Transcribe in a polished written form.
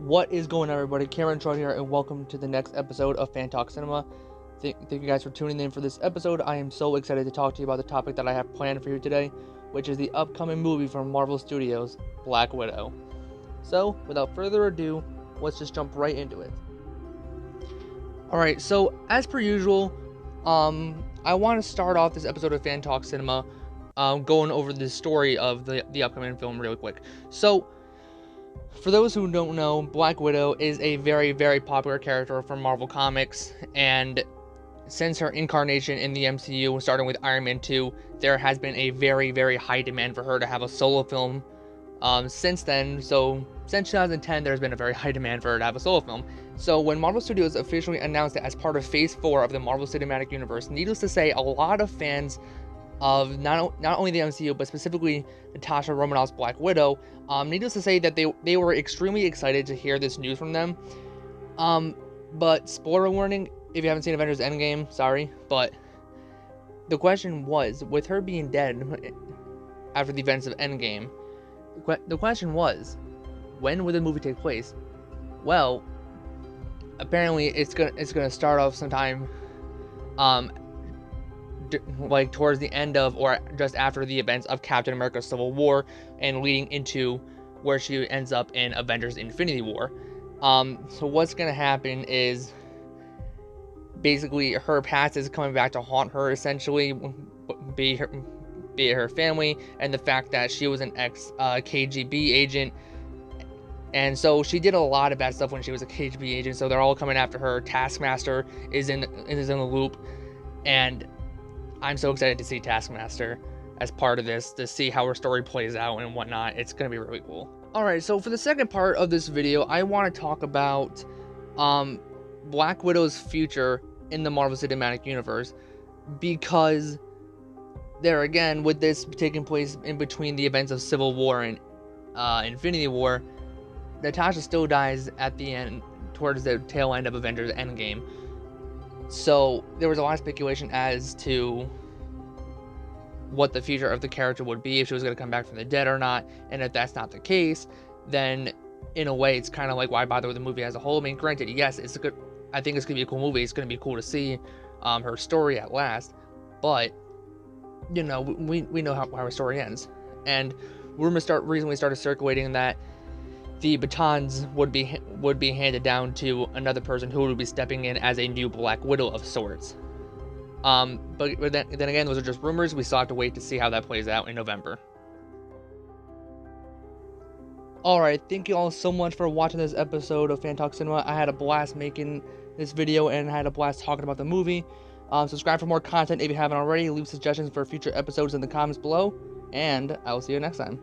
What is going on, everybody? Cameron Troy here, and welcome to the next episode of Fan Talk Cinema. Thank you guys for tuning in for this episode. I am so excited to talk to you about the topic that I have planned for you today, which is the upcoming movie from Marvel Studios, Black Widow. So, without further ado, let's just jump right into it. Alright, so as per usual, I want to start off this episode of Fan Talk Cinema going over the story of the upcoming film really quick. So, for those who don't know, Black Widow is a very, very popular character from Marvel Comics, and since her incarnation in the MCU, starting with Iron Man 2, there has been a very, very high demand for her to have a solo film. Since then, so since 2010, there's been a very high demand for her to have a solo film. So when Marvel Studios officially announced it as part of Phase 4 of the Marvel Cinematic Universe, needless to say, a lot of fans of not only the MCU, but specifically Natasha Romanoff's Black Widow, needless to say that they were extremely excited to hear this news from them. But spoiler warning, if you haven't seen Avengers Endgame, sorry, but the question was, with her being dead after the events of Endgame, the question was, when would the movie take place? Well, apparently it's gonna start off sometime like towards the end of or just after the events of Captain America Civil War, and leading into where she ends up in Avengers Infinity War. So what's gonna happen is basically her past is coming back to haunt her, essentially, be it her family and the fact that she was an ex KGB agent, and so she did a lot of bad stuff when she was a KGB agent, so they're all coming after her. Taskmaster is in the loop, and I'm so excited to see Taskmaster as part of this, to see how her story plays out and whatnot. It's going to be really cool. Alright, so for the second part of this video, I want to talk about Black Widow's future in the Marvel Cinematic Universe, because there again, with this taking place in between the events of Civil War and Infinity War, Natasha still dies at the end, towards the tail end of Avengers Endgame. So there was a lot of speculation as to what the future of the character would be, if she was going to come back from the dead or not. And if that's not the case, then in a way it's kind of like, why bother with the movie as a whole? I mean, granted, yes, I think it's going to be a cool movie. It's going to be cool to see her story at last. But, you know, we know how her story ends. And rumors recently started circulating that the batons would be handed down to another person who would be stepping in as a new Black Widow of sorts. But then again, those are just rumors. We still have to wait to see how that plays out in November. Alright, thank you all so much for watching this episode of Fan Talk Cinema. I had a blast making this video, and I had a blast talking about the movie. Subscribe for more content if you haven't already. Leave suggestions for future episodes in the comments below, and I will see you next time.